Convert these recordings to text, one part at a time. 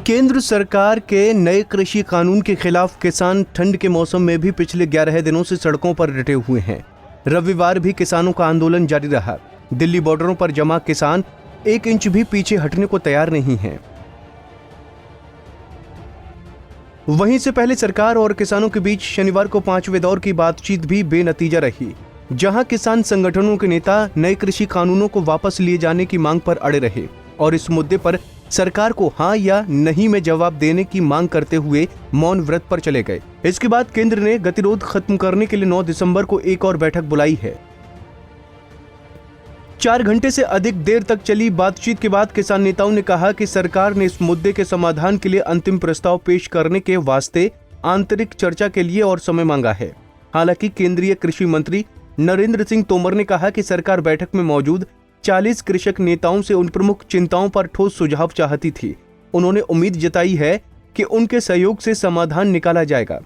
केंद्र सरकार के नए कृषि कानून के खिलाफ किसान ठंड के मौसम में भी पिछले 11 दिनों से सड़कों पर डटे हुए हैं। रविवार भी किसानों का आंदोलन जारी रहा। दिल्ली बॉर्डरों पर जमा किसान 1 इंच भी पीछे हटने को तैयार नहीं हैं। वहीं से पहले सरकार और किसानों के बीच शनिवार को 5वें दौर की बातचीत भी बेनतीजा रही, जहां किसान संगठनों के नेता नए कृषि कानूनों को वापस लिए जाने की मांग पर अड़े रहे और इस मुद्दे पर सरकार को हां या नहीं में जवाब देने की मांग करते हुए मौन व्रत पर चले गए। इसके बाद केंद्र ने गतिरोध खत्म करने के लिए 9 दिसंबर को एक और बैठक बुलाई है। 4 घंटे से अधिक देर तक चली बातचीत के बाद किसान नेताओं ने कहा कि सरकार ने इस मुद्दे के समाधान के लिए अंतिम प्रस्ताव पेश करने के वास्ते आंतरिक चर्चा के लिए और समय मांगा है। हालांकि केंद्रीय कृषि मंत्री नरेंद्र सिंह तोमर ने कहा कि सरकार बैठक में मौजूद 40 कृषक नेताओं से उन प्रमुख चिंताओं पर ठोस सुझाव चाहती थी। उन्होंने उम्मीद जताई है कि उनके सहयोग से समाधान निकाला जाएगा।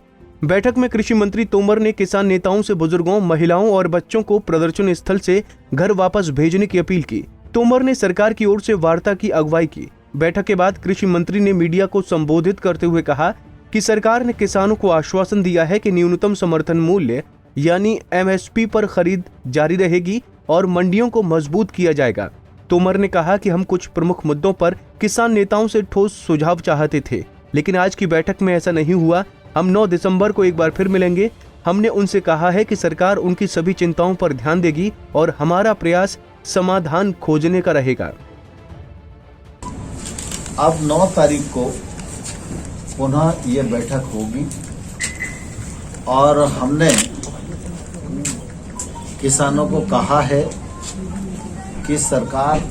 बैठक में कृषि मंत्री तोमर ने किसान नेताओं से बुजुर्गों, महिलाओं और बच्चों को प्रदर्शन स्थल से घर वापस भेजने की अपील की। तोमर ने सरकार की ओर से वार्ता की अगुवाई की। बैठक के बाद कृषि मंत्री ने मीडिया को संबोधित करते हुए कहा कि सरकार ने किसानों को आश्वासन दिया है कि न्यूनतम समर्थन मूल्य यानी MSP पर खरीद जारी रहेगी और मंडियों को मजबूत किया जाएगा। तोमर ने कहा कि हम कुछ प्रमुख मुद्दों पर किसान नेताओं से ठोस सुझाव चाहते थे, लेकिन आज की बैठक में ऐसा नहीं हुआ। हम 9 दिसंबर को एक बार फिर मिलेंगे। हमने उनसे कहा है कि सरकार उनकी सभी चिंताओं पर ध्यान देगी और हमारा प्रयास समाधान खोजने का रहेगा। अब 9 तारीख को पुनः ये बैठक होगी और हमने किसानों को कहा है कि सरकार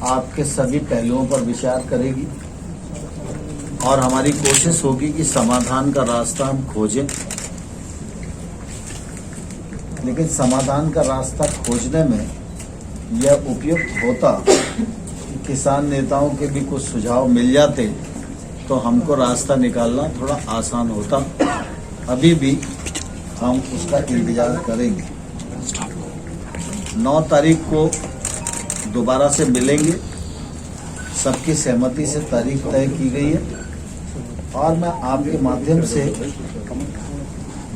आपके सभी पहलुओं पर विचार करेगी और हमारी कोशिश होगी कि समाधान का रास्ता हम खोजें। लेकिन समाधान का रास्ता खोजने में यह उपयुक्त होता कि किसान नेताओं के भी कुछ सुझाव मिल जाते तो हमको रास्ता निकालना थोड़ा आसान होता। अभी भी हम उसका इंतजार करेंगे। 9 तारीख को दोबारा से मिलेंगे। सबकी सहमति से तारीख तय की गई है और मैं आपके माध्यम से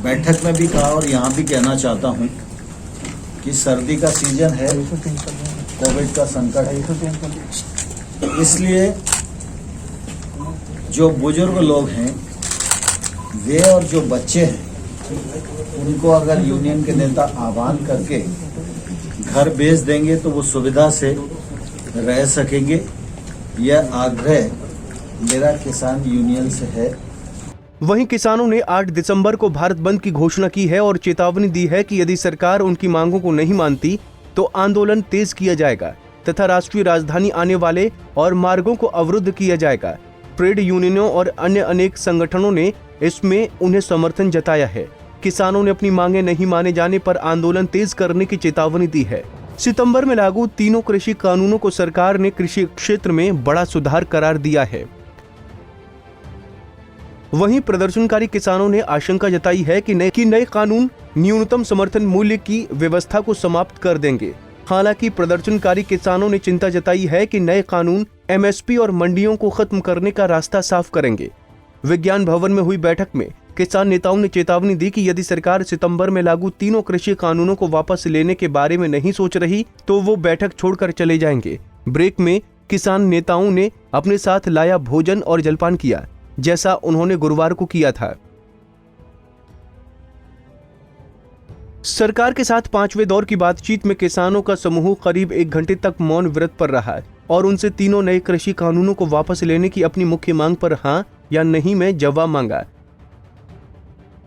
बैठक में भी कहा और यहाँ भी कहना चाहता हूँ कि सर्दी का सीजन है, कोविड का संकट है, इसलिए जो बुजुर्ग लोग हैं वे और जो बच्चे हैं उनको अगर यूनियन के नेता आह्वान करके घर भेज देंगे तो वो सुविधा से रह सकेंगे। यह आग्रह मेरा किसान यूनियन से है। वहीं किसानों ने 8 दिसंबर को भारत बंद की घोषणा की है और चेतावनी दी है कि यदि सरकार उनकी मांगों को नहीं मानती तो आंदोलन तेज किया जाएगा तथा राष्ट्रीय राजधानी आने वाले और मार्गों को अवरुद्ध किया जाएगा। ट्रेड यूनियनों और अन्य अनेक संगठनों ने इसमें उन्हें समर्थन जताया है। किसानों ने अपनी मांगे नहीं माने जाने पर आंदोलन तेज करने की चेतावनी दी है। सितंबर में लागू तीनों कृषि कानूनों को सरकार ने कृषि क्षेत्र में बड़ा सुधार करार दिया है। वहीं प्रदर्शनकारी किसानों ने आशंका जताई है कि नए कानून न्यूनतम समर्थन मूल्य की व्यवस्था को समाप्त कर देंगे। हालांकि प्रदर्शनकारी किसानों ने चिंता जताई है कि नए कानून MSP और मंडियों को खत्म करने का रास्ता साफ करेंगे। विज्ञान भवन में हुई बैठक में किसान नेताओं ने चेतावनी दी कि यदि सरकार सितंबर में लागू तीनों कृषि कानूनों को वापस लेने के बारे में नहीं सोच रही तो वो बैठक छोड़कर चले जाएंगे। ब्रेक में किसान नेताओं ने अपने साथ लाया भोजन और जलपान किया, जैसा उन्होंने गुरुवार को किया था। सरकार के साथ 5वें दौर की बातचीत में किसानों का समूह करीब 1 घंटे तक मौन व्रत पर रहा और उनसे तीनों नए कृषि कानूनों को वापस लेने की अपनी मुख्य मांग पर हां या नहीं में जवाब मांगा।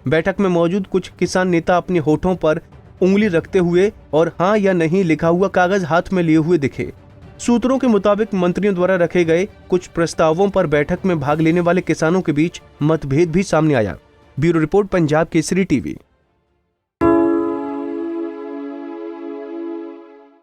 बैठक में मौजूद कुछ किसान नेता अपने होठों पर उंगली रखते हुए और हां या नहीं लिखा हुआ कागज हाथ में लिए हुए दिखे। सूत्रों के मुताबिक मंत्रियों द्वारा रखे गए कुछ प्रस्तावों पर बैठक में भाग लेने वाले किसानों के बीच मतभेद भी सामने आया। Bureau report, Punjab Kesari TV.